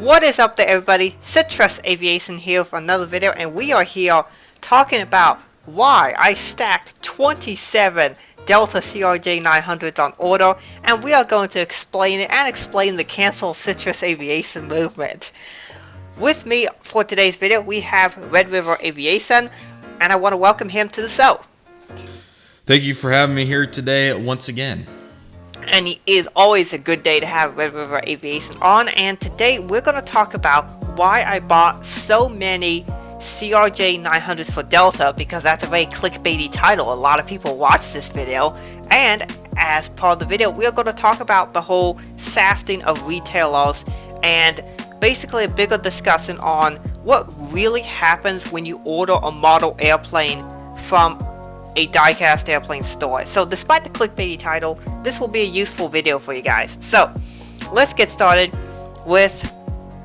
What is up there, everybody? Citrus Aviation here for another video, and we are here talking about why I stacked 27 Delta CRJ-900s on order, and we are going to explain it and explain the cancel Citrus Aviation movement. With me for today's video, we have Red River Aviation, and I want to welcome him to the show. Thank you for having me here today once again. And it is always a good day to have Red River Aviation on, and today we're going to talk about why I bought so many CRJ-900s for Delta, because that's a very clickbaity title. A lot of people watch this video, and as part of the video we are going to talk about the whole shafting of retailers and basically a bigger discussion on what really happens when you order a model airplane from a die-cast airplane store. So despite the clickbaity title, this will be a useful video for you guys. So let's get started with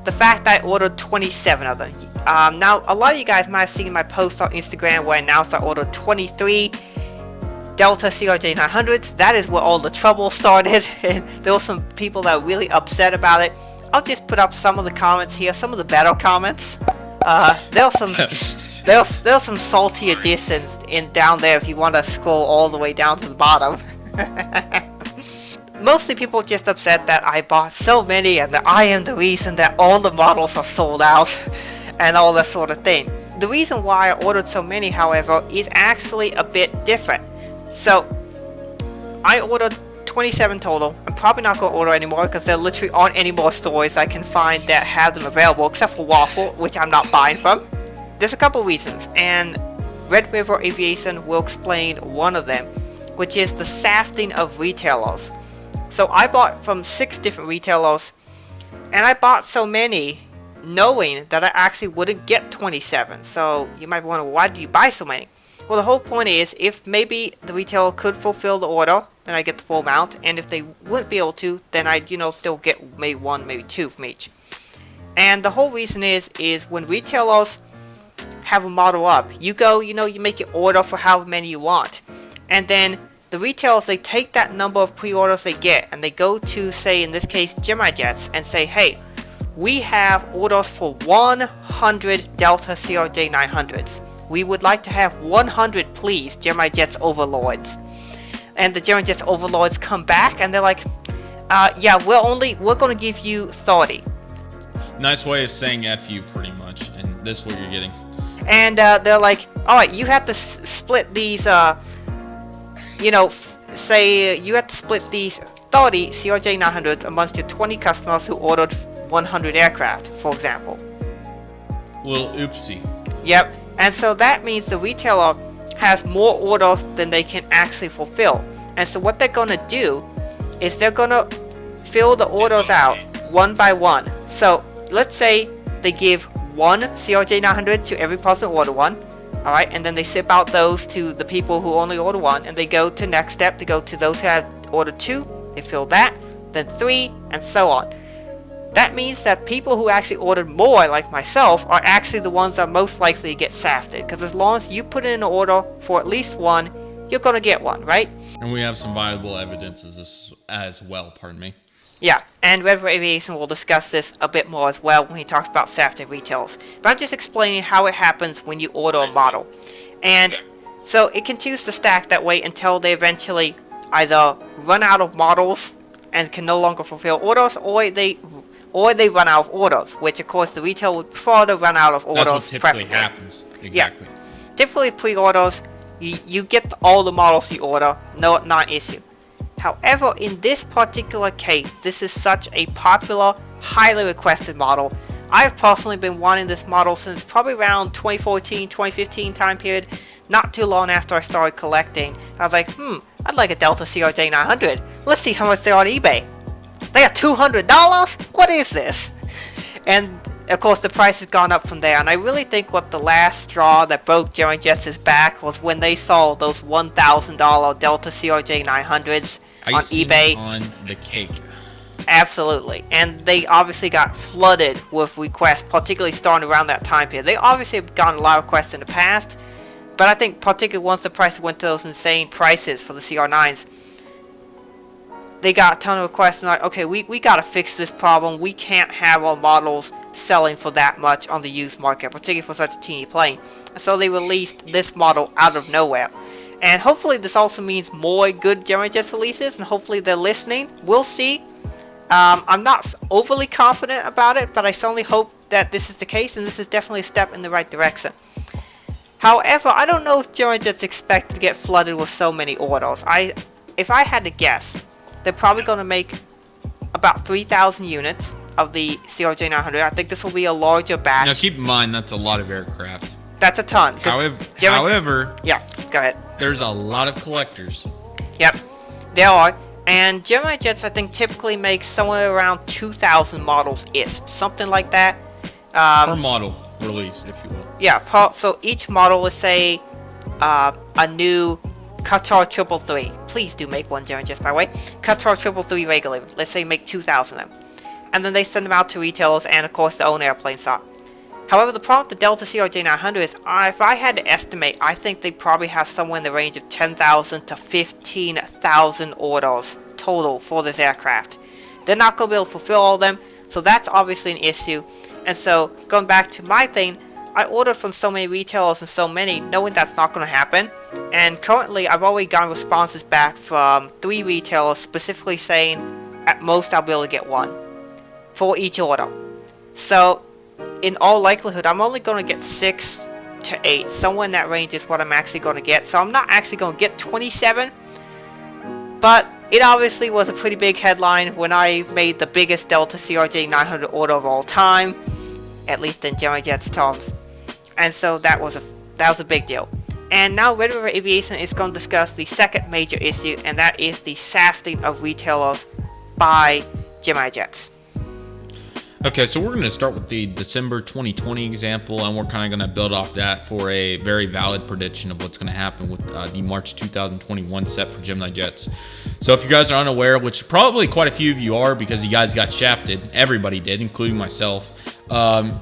the fact that I ordered 27 of them. Now a lot of you guys might have seen my post on Instagram where I announced I ordered 23 Delta CRJ-900s. That is where all the trouble started, and there were some people that were really upset about it. I'll just put up some of the comments here, some of the better comments. There's some salty additions down there if you want to scroll all the way down to the bottom. Mostly people just upset that I bought so many and that I am the reason that all the models are sold out and all that sort of thing. The reason why I ordered so many, however, is actually a bit different. So I ordered 27 total. I'm probably not going to order anymore because there literally aren't any more stores I can find that have them available except for Waffle, which I'm not buying from. There's a couple reasons, and Red River Aviation will explain one of them, which is the shafting of retailers. So I bought from 6 different retailers, and I bought so many knowing that I actually wouldn't get 27. So you might wonder, why do you buy so many? Well, the whole point is, if maybe the retailer could fulfill the order, then I get the full amount, and if they wouldn't be able to, then I'd, still get maybe 1, maybe 2 from each. And the whole reason is when retailers have a model up, you go, you make your order for however many you want, and then the retailers, they take that number of pre-orders they get and they go to, say in this case, Gemini Jets, and say, hey, we have orders for 100 Delta CRJ-900s. We would like to have 100, please, Gemini Jets overlords. And the Gemini Jets overlords come back and they're like, yeah, we're going to give you 30. Nice way of saying F you, pretty much, and this is what you're getting. And they're like, alright, you have to split these, say you have to split these 30 CRJ-900s amongst your 20 customers who ordered 100 aircraft, for example. Little oopsie. Yep, and so that means the retailer has more orders than they can actually fulfill. And so what they're going to do is they're going to fill the orders out one by one. So let's say they give 1 CRJ-900 to every person who ordered one, alright, and then they ship out those to the people who only order one, and they go to next step, they go to those who have ordered 2, they fill that, then 3, and so on. That means that people who actually ordered more, like myself, are actually the ones that are most likely to get shafted, because as long as you put in an order for at least 1, you're going to get one, right? And we have some viable evidence as well, pardon me. Yeah, and Red River Aviation will discuss this a bit more as well when he talks about shafting retails. But I'm just explaining how it happens when you order a model. And so it continues to stack that way until they eventually either run out of models and can no longer fulfill orders, or they run out of orders, which of course the retailer would prefer to run out of orders. That's what typically happens. Exactly. Yeah. Typically pre-orders, you get all the models you order, not an issue. However, in this particular case, this is such a popular, highly requested model. I've personally been wanting this model since probably around 2014, 2015 time period, not too long after I started collecting. I was like, I'd like a Delta CRJ-900. Let's see how much they're on eBay. They got $200? What is this? And of course the price has gone up from there, and I really think what the last straw that broke Gemini Jets' back was when they saw those $1,000 Delta CRJ-900s on eBay. On the cake. Absolutely. And they obviously got flooded with requests, particularly starting around that time period. They obviously have gotten a lot of requests in the past, but I think particularly once the price went to those insane prices for the CR9s, they got a ton of requests and like, okay, we gotta fix this problem. We can't have our models selling for that much on the used market, particularly for such a teeny plane. And so they released this model out of nowhere. And hopefully this also means more good Gemini Jets releases, and hopefully they're listening. We'll see. I'm not overly confident about it, but I certainly hope that this is the case, and this is definitely a step in the right direction. However, I don't know if Gemini Jets expect to get flooded with so many orders. If I had to guess, they're probably going to make about 3,000 units of the CRJ-900. I think this will be a larger batch. Now keep in mind, that's a lot of aircraft. That's a ton. However, yeah, go ahead. There's a lot of collectors. Yep, there are. And Gemini Jets, I think, typically make somewhere around 2,000 models-ish. Something like that. Per model release, if you will. Yeah, so each model, let's say, a new Qatar 333. Please do make one, Gemini Jets, by the way. Qatar 333 regular. Let's say make 2,000 of them. And then they send them out to retailers and, of course, their own airplane stock. However, the problem with the Delta CRJ-900 is, if I had to estimate, I think they probably have somewhere in the range of 10,000 to 15,000 orders total for this aircraft. They're not going to be able to fulfill all of them, so that's obviously an issue. And so, going back to my thing, I ordered from so many retailers and so many, knowing that's not going to happen. And currently, I've already gotten responses back from 3 retailers specifically saying, at most I'll be able to get 1 for each order. So, in all likelihood, I'm only going to get 6 to 8. Somewhere in that range is what I'm actually going to get. So I'm not actually going to get 27. But it obviously was a pretty big headline when I made the biggest Delta CRJ-900 order of all time. At least in Gemini Jets terms. And so that was a big deal. And now Red River Aviation is going to discuss the second major issue. And that is the shafting of retailers by Gemini Jets. Okay, so we're going to start with the December 2020 example, and we're kind of going to build off that for a very valid prediction of what's going to happen with the March 2021 set for Gemini Jets. So if you guys are unaware, which probably quite a few of you are because you guys got shafted, everybody did, including myself,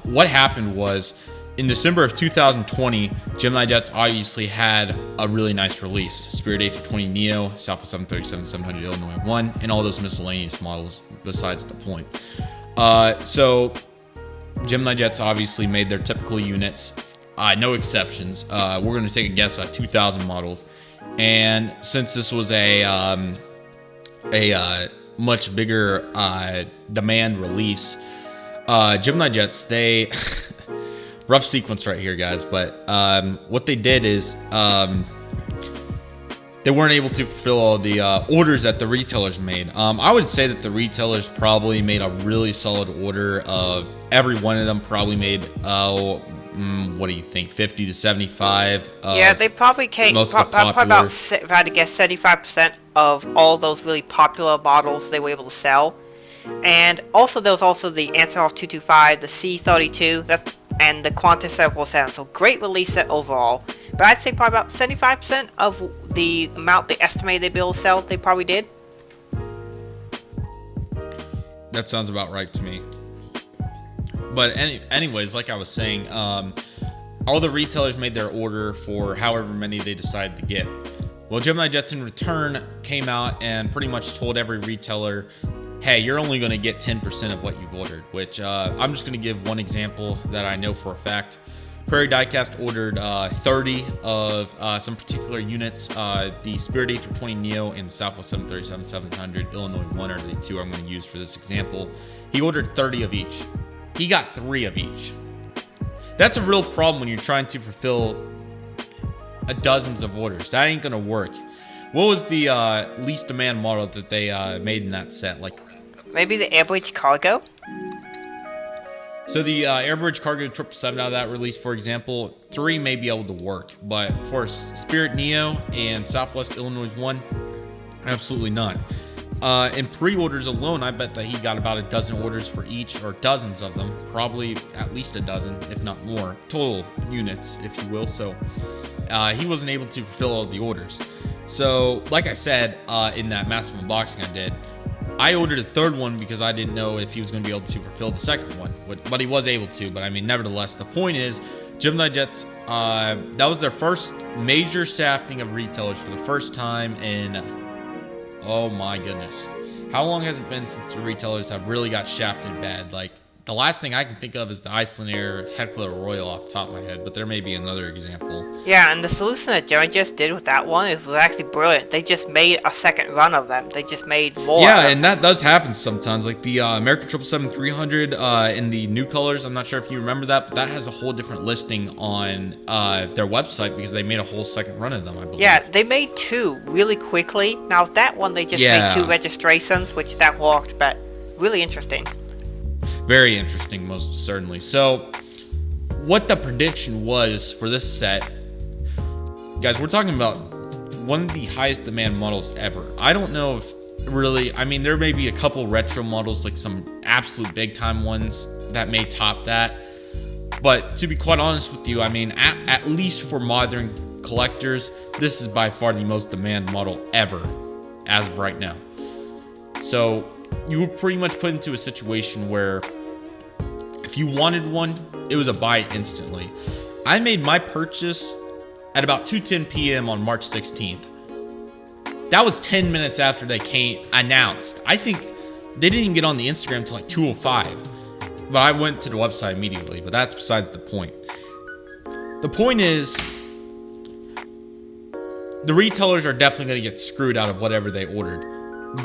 what happened was in December of 2020, Gemini Jets obviously had a really nice release. Spirit A320neo, Southwest 737, 700, Illinois 1, and all those miscellaneous models besides the point. So Gemini Jets obviously made their typical units, no exceptions. We're going to take a guess at 2,000 models, and since this was a much bigger demand release, Gemini Jets, they rough sequence right here, guys, but what they did is they weren't able to fulfill all the orders that the retailers made. I would say that the retailers probably made a really solid order of every one of them probably made, what do you think, 50 to 75? Yeah, they probably came, probably about, if I had to guess, 75% of all those really popular models they were able to sell. And also there was also the Antonov 225, the C32, and the Qantas 747. So great release set overall. But I'd say probably about 75% of the amount they estimated they'd be able to sell, they probably did. That sounds about right to me. But anyways, like I was saying, all the retailers made their order for however many they decided to get. Well, Gemini Jets in return came out and pretty much told every retailer, hey, you're only going to get 10% of what you've ordered, which I'm just going to give one example that I know for a fact. Prairie Diecast ordered 30 of some particular units. The Spirit A320neo and the Southwest 737-700 Illinois 1 are the 2 I'm going to use for this example. He ordered 30 of each. He got 3 of each. That's a real problem when you're trying to fulfill dozens of orders. That ain't going to work. What was the least demand model that they made in that set? Like maybe the Airbridge Cargo? So the Airbridge Cargo 777 out of that release, for example, 3 may be able to work, but for Spirit Neo and Southwest Illinois 1, absolutely not. In pre-orders alone, I bet that he got about a dozen orders for each, or dozens of them, probably at least a dozen, if not more, total units, if you will. So he wasn't able to fulfill all the orders. So, like I said, in that massive unboxing I did, I ordered a 3rd one because I didn't know if he was going to be able to fulfill the 2nd one, but he was able to. But I mean, nevertheless, the point is, Gemini Jets, that was their first major shafting of retailers for the first time in, oh my goodness, How long has it been since the retailers have really got shafted bad? Like, the last thing I can think of is the Iceland Air Heckler Royal off the top of my head, but there may be another example. Yeah, and the solution that Gemini just did with that one was actually brilliant. They just made a second run of them. They just made more. Yeah, and that does happen sometimes. Like the American 777-300 in the new colors. I'm not sure if you remember that, but that has a whole different listing on their website because they made a whole second run of them, I believe. Yeah, they made 2 really quickly. Now that one, they just made 2 registrations, which that worked, but really interesting. Very interesting, most certainly. So, what the prediction was for this set, guys, we're talking about one of the highest demand models ever. I don't know if really, I mean, there may be a couple retro models, like some absolute big time ones that may top that. But to be quite honest with you, I mean, at least for modern collectors, this is by far the most demand model ever as of right now. So, you were pretty much put into a situation where if you wanted one, it was a buy instantly. I made my purchase at about 2:10 p.m. on March 16th. That was 10 minutes after they announced. I think they didn't even get on the Instagram until like 2:05. But I went to the website immediately, but that's besides the point. The point is, the retailers are definitely going to get screwed out of whatever they ordered.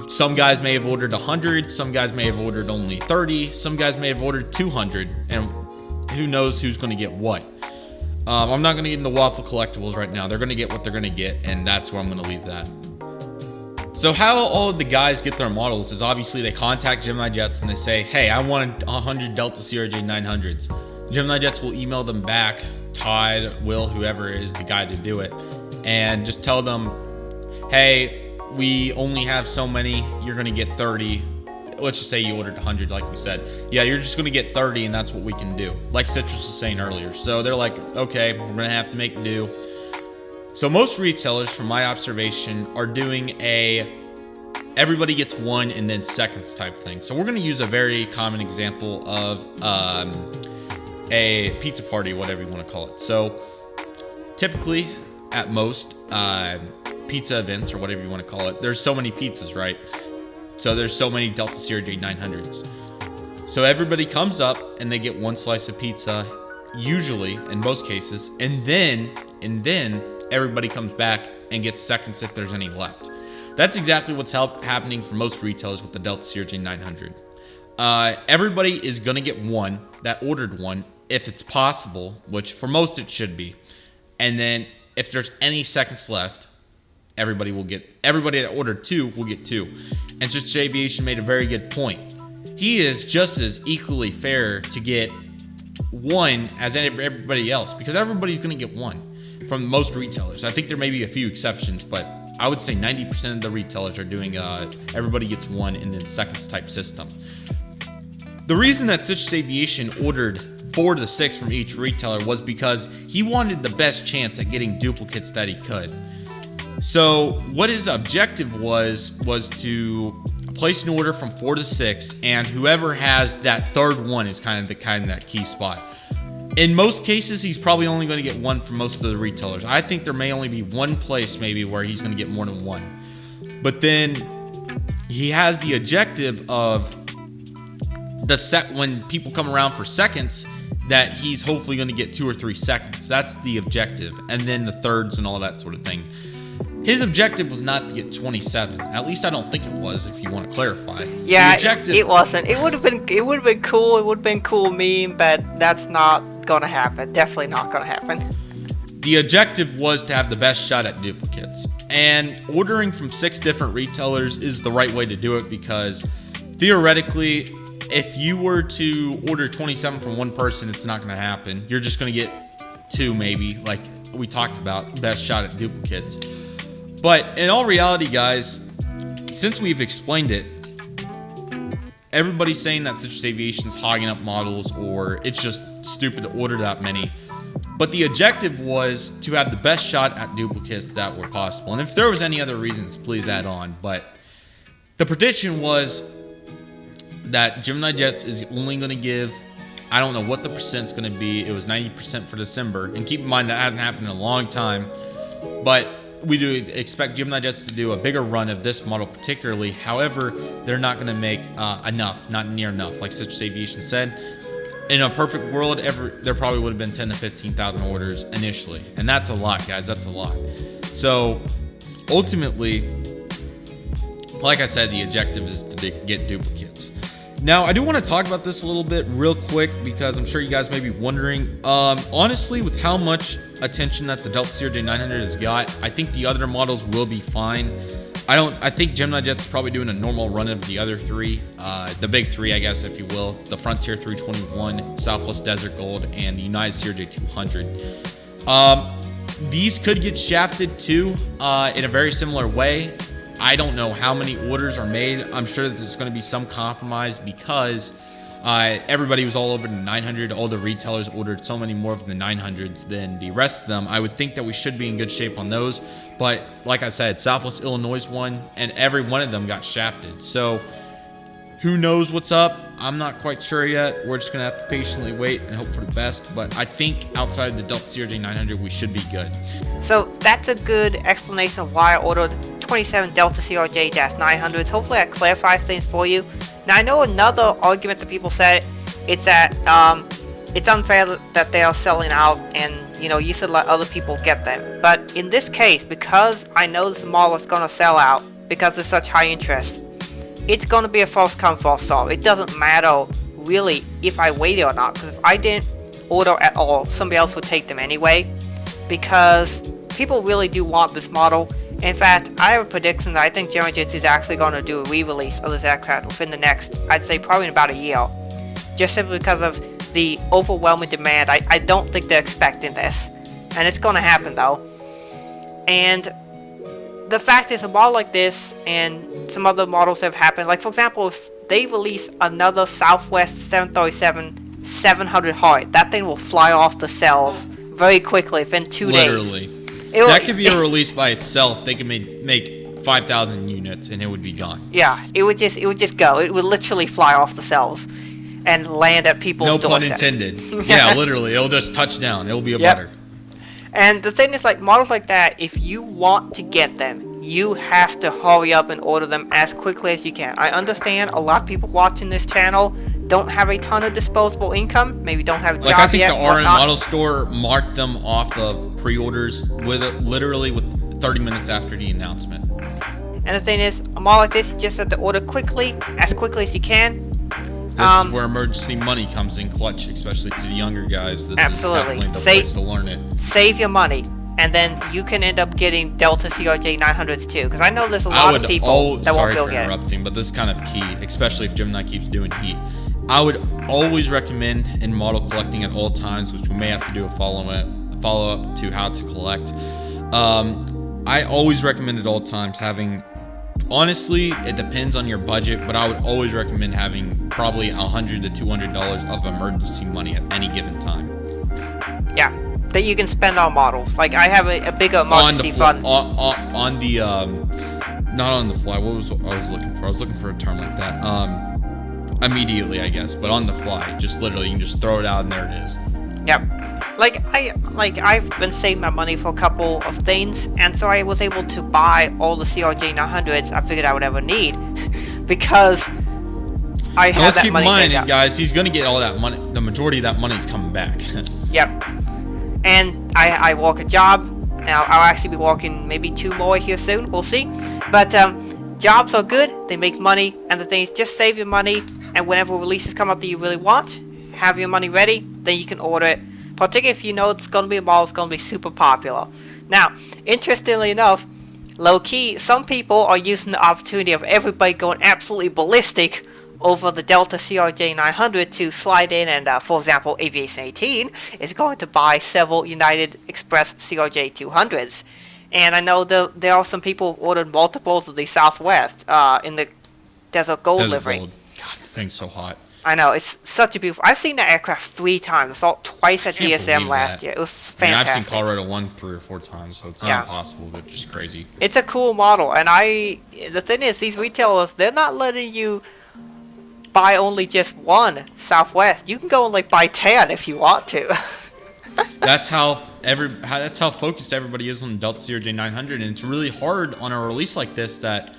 Some guys may have ordered 100, some guys may have ordered only 30, some guys may have ordered 200, and who knows who's going to get what. I'm not going to get into waffle collectibles right now. They're going to get what they're going to get, and that's where I'm going to leave that. So how all of the guys get their models is obviously they contact Gemini Jets and they say, hey, I want 100 Delta CRJ-900s. Gemini Jets will email them back, Todd, Will, whoever is the guy to do it, and just tell them, hey, we only have so many, you're going to get 30. Let's just say you ordered 100 like we said. Yeah, you're just going to get 30 and that's what we can do. Like Citrus was saying earlier. So they're like, okay, we're going to have to make do. So most retailers, from my observation, are doing everybody gets one and then seconds type thing. So we're going to use a very common example of a pizza party, whatever you want to call it. So typically, at most, pizza events or whatever you want to call it, there's so many pizzas, right? So there's so many Delta CRJ-900s. So everybody comes up and they get one slice of pizza, usually in most cases, and then everybody comes back and gets seconds if there's any left. That's exactly what's happening for most retailers with the Delta CRJ-900. Everybody is gonna get one that ordered one if it's possible, which for most it should be, and then if there's any seconds left, everybody that ordered 2 will get 2. And Citrus Aviation made a very good point. He is just as equally fair to get 1 as everybody else, because everybody's going to get 1 from most retailers. I think there may be a few exceptions, but I would say 90% of the retailers are doing everybody gets 1 and then seconds type system. The reason that Citrus Aviation ordered 4 to 6 from each retailer was because he wanted the best chance at getting duplicates that he could. So what his objective was to place an order from 4 to 6, and whoever has that third one is kind of that key spot. In most cases, he's probably only going to get 1 from most of the retailers. I think there may only be one place maybe where he's going to get more than 1. But then he has the objective of when people come around for seconds, that he's hopefully going to get 2 or 3 seconds. That's the objective. And then the thirds and all that sort of thing. His objective was not to get 27. At least I don't think it was, if you want to clarify. Yeah, it wasn't. It would have been cool. It would have been cool meme, but that's not going to happen. Definitely not going to happen. The objective was to have the best shot at duplicates. And ordering from 6 different retailers is the right way to do it, because theoretically, if you were to order 27 from one person, it's not going to happen. You're just going to get 2 maybe, like we talked about, best shot at duplicates. But in all reality, guys, since we've explained it, everybody's saying that Citrus Aviation's hogging up models, or it's just stupid to order that many. But the objective was to have the best shot at duplicates that were possible. And if there was any other reasons, please add on. But the prediction was that Gemini Jets is only going to give, I don't know what the percent's going to be. It was 90% for December. And keep in mind that hasn't happened in a long time. But we do expect Gemini Jets to do a bigger run of this model particularly. However, they're not going to make enough, not near enough, like Citrus Aviation said. In a perfect world, there probably would have been 10 to 15,000 orders initially, and that's a lot, guys. That's a lot. So ultimately, like I said, the objective is to get duplicates. Now, I do want to talk about this a little bit real quick because I'm sure you guys may be wondering. Honestly, with how much attention that the Delta CRJ-900 has got, I think the other models will be fine. I think Gemini Jets is probably doing a normal run of the other three, the big three, I guess, if you will, the Frontier 321, Southwest Desert Gold, and the United CRJ-200. These could get shafted too, in a very similar way. I don't know how many orders are made. I'm sure that there's going to be some compromise because everybody was all over the 900. All the retailers ordered so many more of the 900s than the rest of them. I would think that we should be in good shape on those. But like I said, Southwest Illinois won, and every one of them got shafted. So who knows what's up? I'm not quite sure yet. We're just going to have to patiently wait and hope for the best. But I think outside of the Delta CRJ-900, we should be good. So that's a good explanation of why I ordered 27 Delta CRJ-900s. Hopefully that clarifies things for you. Now, I know another argument that people said, it's that it's unfair that they are selling out and, you know, you should let other people get them. But in this case, because I know this model is going to sell out because there's such high interest, it's going to be a first come, first serve. It doesn't matter really if I waited or not, because if I didn't order at all, somebody else would take them anyway, because people really do want this model. In fact, I have a prediction that I think Gemini Jets is actually going to do a re-release of this aircraft within the next, I'd say probably in about a year, just simply because of the overwhelming demand. I don't think they're expecting this, and it's going to happen though. And the fact is, a model like this and some other models have happened. Like, for example, if they release another Southwest 737-700 Heart, that thing will fly off the shelves very quickly within 2 days. Literally. That could be a release by itself. They could make 5,000 units and it would be gone. Yeah, it would just go. It would literally fly off the shelves and land at people's doorsteps. No pun intended. Yeah, literally. It'll just touch down. It'll be a butter. And the thing is, like, models like that, if you want to get them, you have to hurry up and order them as quickly as you can. I understand a lot of people watching this channel don't have a ton of disposable income, maybe don't have a job yet. Like, I think the RM Model Store marked them off of pre-orders literally with 30 minutes after the announcement. And the thing is, a model like this, you just have to order quickly as you can. This is where emergency money comes in clutch, especially to the younger guys. This is definitely the place to learn it. Save your money, and then you can end up getting Delta CRJ-900s too. Because I know there's a lot of people that won't be able to get it. Sorry for interrupting, but this is kind of key, especially if Gemini keeps doing heat. I would always recommend in model collecting at all times, which we may have to do a follow-up to how to collect. I always recommend at all times having. Honestly, it depends on your budget, but I would always recommend having probably $100 to $200 of emergency money at any given time. Yeah, that you can spend on models. Like, I have a bigger emergency fund. On the not on the fly. What was I was looking for? I was looking for a term like that. Immediately, I guess, but on the fly, just literally, you can just throw it out and there it is. Yep. I've been saving my money for a couple of things, and so I was able to buy all the CRJ-900s I figured I would ever need because I have that money saved up. Let's keep in mind, guys, he's gonna get all that money. The majority of that money is coming back. Yep. And I work a job. Now I'll actually be working maybe 2 more here soon. We'll see. But jobs are good. They make money, and the thing is, just save your money. And whenever releases come up that you really want, have your money ready. Then you can order it. Particularly if you know it's going to be a model that's going to be super popular. Now, interestingly enough, low-key, some people are using the opportunity of everybody going absolutely ballistic over the Delta CRJ-900 to slide in and, for example, Aviation 18 is going to buy several United Express CRJ-200s. And I know there are some people who ordered multiples of the Southwest in the Desert Gold livery. God, the thing's so hot. I know, it's such a beautiful. I've seen that aircraft 3 times. I saw it twice at DSM last year. It was fantastic. I've seen Colorado 1 3 or 4 times, so it's not impossible, but just crazy. It's a cool model, and the thing is, these retailers, they're not letting you buy only just one Southwest. You can go and like buy 10 if you want to. That's how that's how focused everybody is on the Delta CRJ-900, and it's really hard on a release like this that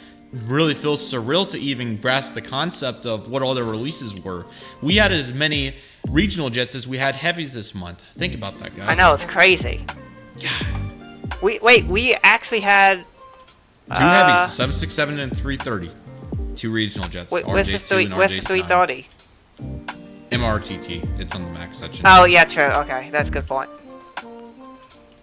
really feels surreal to even grasp the concept of what all their releases were. We had as many regional jets as we had heavies this month. Think about that, guys. I know, it's crazy. We actually had 2 heavies, 767 and 330. 2 regional jets, where's the RJ2 and where's the 330? MRTT. It's on the max section. Oh yeah, true. Okay, that's a good point.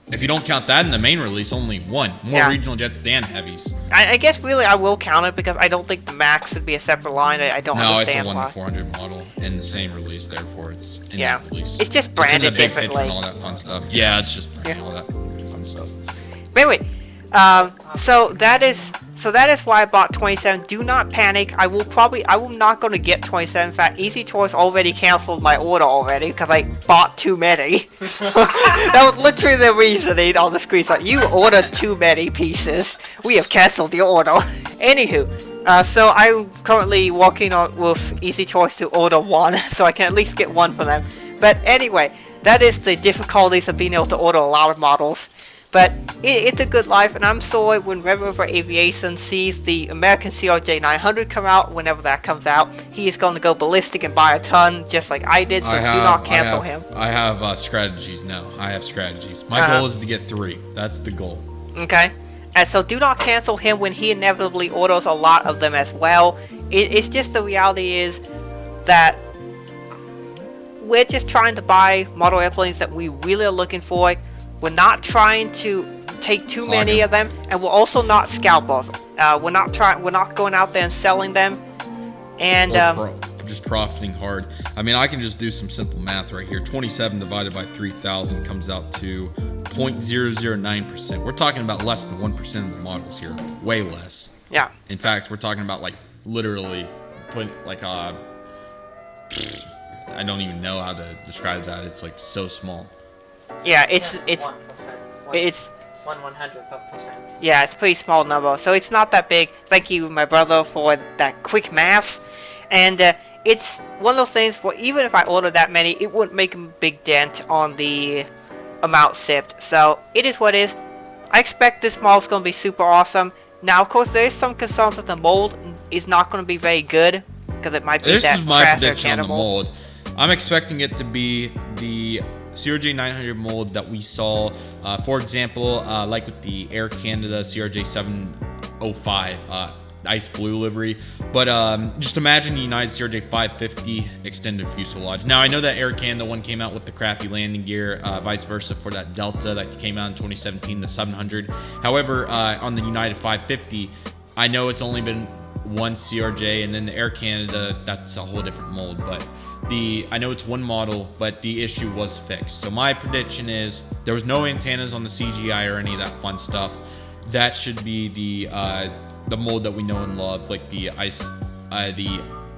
If you don't count that in the main release, only 1. More regional jets than heavies. I guess really I will count it because I don't think the max would be a separate line. I don't understand why. No, it's a 1-400 model in the same release, therefore it's in that release. It's just branded it's in the big differently. picture and all that fun stuff. Yeah, it's just branded all that fun stuff. But anyway, so that is why I bought 27. Do not panic. I will not going to get 27. In fact, Easy Toys already canceled my order already because I bought too many. That was literally the reasoning on the screen. So you ordered too many pieces. We have canceled your order. Anywho, so I'm currently working on with Easy Toys to order 1, so I can at least get 1 from them. But anyway, that is the difficulties of being able to order a lot of models. But it's a good life, and I'm sorry when Red River Aviation sees the American CRJ-900 come out. Whenever that comes out, he is going to go ballistic and buy a ton, just like I did, so do not cancel him. I have strategies now. I have strategies. My goal is to get 3. That's the goal. Okay. And so do not cancel him when he inevitably orders a lot of them as well. It's just the reality is that we're just trying to buy model airplanes that we really are looking for. We're not trying to take too many of them, and we're also not scalpers. We're not going out there and selling them, and just profiting hard. I mean, I can just do some simple math right here. 27 divided by 3,000 comes out to 0.009%. We're talking about less than 1% of the models here. Way less. Yeah. In fact, we're talking about like literally I don't even know how to describe that. It's like so small. Yeah, it's 1/100%. Yeah, it's a pretty small number, so it's not that big. Thank you, my brother, for that quick math. And it's one of those things where even if I ordered that many, it wouldn't make a big dent on the amount shipped. So it is what it is. I expect this model is going to be super awesome. Now, of course, there is some concerns that the mold is not going to be very good because it might be this that is my trash prediction on the mold. mold. I'm expecting it to be the CRJ-900 mold that we saw, for example, like with the Air Canada CRJ-705 ice blue livery. But just imagine the United CRJ-550 extended fuselage. Now, I know that Air Canada one came out with the crappy landing gear, vice versa for that Delta that came out in 2017, the 700. However, on the United 550, I know it's only been one CRJ, and then the Air Canada, that's a whole different mold. But I know it's one model, but the issue was fixed. So my prediction is there was no antennas on the CGI or any of that fun stuff. That should be the mold that we know and love, like the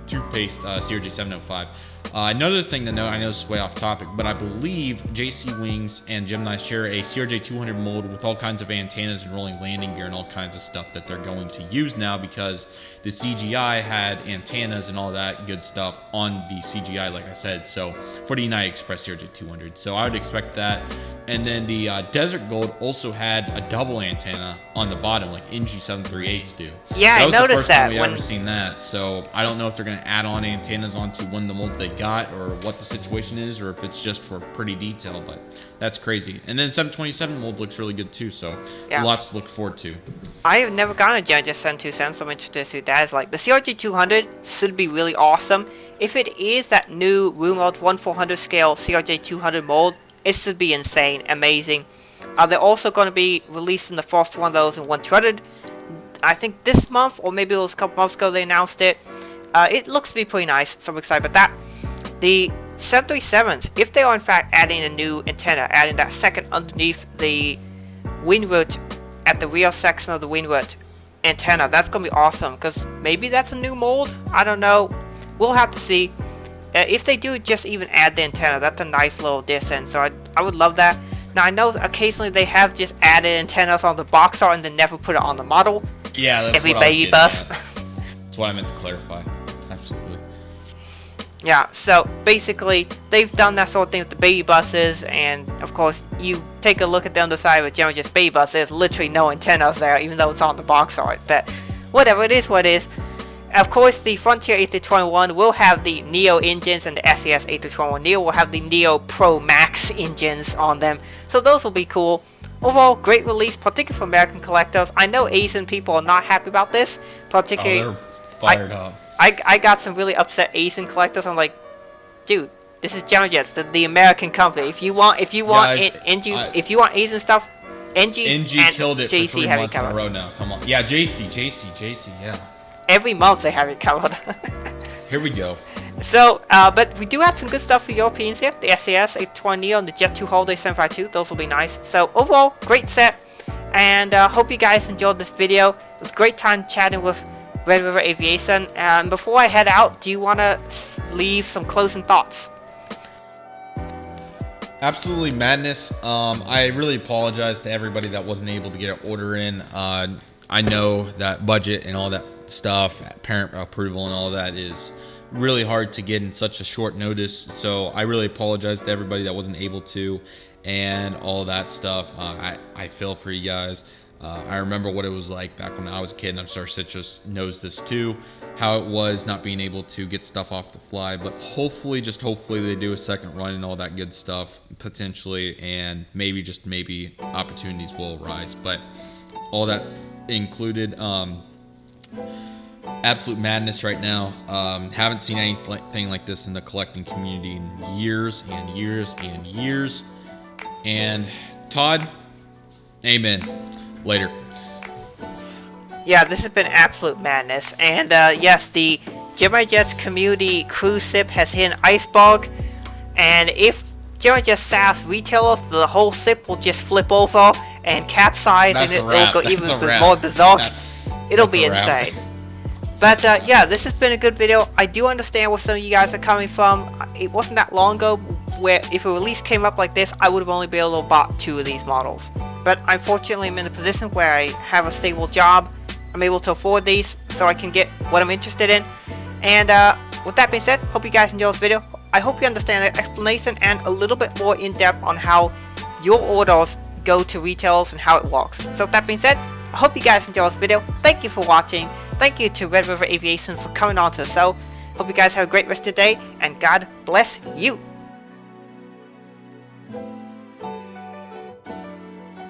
toothpaste CRJ-705. Another thing to note, I know this is way off topic, but I believe JC Wings and Gemini share a CRJ-200 mold with all kinds of antennas and rolling landing gear and all kinds of stuff that they're going to use now, because the CGI had antennas and all that good stuff on the CGI, like I said, so for the United Express CRJ-200. So I would expect that. And then the Desert Gold also had a double antenna on the bottom, like NG738s do. Yeah, I noticed that. We've ever seen that. So I don't know if they're going to add on antennas onto one of the molds they got, or what the situation is, or if it's just for pretty detail. But that's crazy. And then 727 mold looks really good too. So lots to look forward to. I have never gotten a Genesis 727, so I'm interested to see what that is like. The CRJ-200 should be really awesome. If it is that new rumored 1/400 scale CRJ-200 mold, it should be insane, amazing. They're also going to be releasing the first one of those in 1/200. I think this month, or maybe it was a couple months ago they announced it. It looks to be pretty nice, so I'm excited about that. The 737s, if they are in fact adding a new antenna, adding that second underneath the wing root, at the rear section of the wing root antenna, that's going to be awesome, because maybe that's a new mold, I don't know, we'll have to see. If they do just even add the antenna, that's a nice little addition, so I would love that. Now, I know occasionally they have just added antennas on the box art and then never put it on the model. Yeah, that's every what baby bus. That's what I meant to clarify. Absolutely. Yeah, so basically, they've done that sort of thing with the baby buses, and of course, you take a look at the underside of a Gemini Jets baby bus, there's literally no antennas there, even though it's on the box art, but whatever, it is what it is. Of course, the Frontier A321 will have the Neo engines, and the SES A321 Neo will have the Neo Pro Max engines on them, so those will be cool. Overall, great release, particularly for American collectors. I know Asian people are not happy about this, particularly... Oh, they're fired up. I got some really upset Asian collectors. I'm like, dude, this is Gemini Jets, the American company. If you want Asian stuff, NG and killed it JC for 3 have it months in a covered. row now. Come on, yeah, JC, yeah. Every month they have it covered. Here we go. So, but we do have some good stuff for Europeans here. The SES A20 Neo and the Jet 2 Holiday 752. Those will be nice. So overall, great set. And hope you guys enjoyed this video. It was a great time chatting with Red River Aviation. And before I head out, do you want to leave some closing thoughts? Absolutely madness. I really apologize to everybody that wasn't able to get an order in. I know that budget and all that stuff, parent approval and all that is really hard to get in such a short notice. So I really apologize to everybody that wasn't able to and all that stuff. I feel for you guys. I remember what it was like back when I was a kid, and I'm sure Citrus knows this too, how it was not being able to get stuff off the fly. But hopefully, just hopefully, they do a second run and all that good stuff potentially, and maybe, just maybe, opportunities will arise. But all that included, absolute madness right now. Haven't seen anything like this in the collecting community in years and years and years. And Todd, amen. Later. Yeah, this has been absolute madness. And yes, the Gemini Jets community cruise ship has hit an iceberg. And if Gemini Jets SAS retailers, the whole ship will just flip over and capsize, and it will go even more berserk. It'll be insane. But yeah, this has been a good video. I do understand where some of you guys are coming from. It wasn't that long ago where if a release came up like this, I would have only been able to buy 2 of these models. But unfortunately, I'm in a position where I have a stable job. I'm able to afford these, so I can get what I'm interested in. And with that being said, hope you guys enjoyed this video. I hope you understand the explanation and a little bit more in depth on how your orders go to retailers and how it works. So with that being said, I hope you guys enjoyed this video. Thank you for watching. Thank you to Red River Aviation for coming on to the show. Hope you guys have a great rest of the day, and God bless you.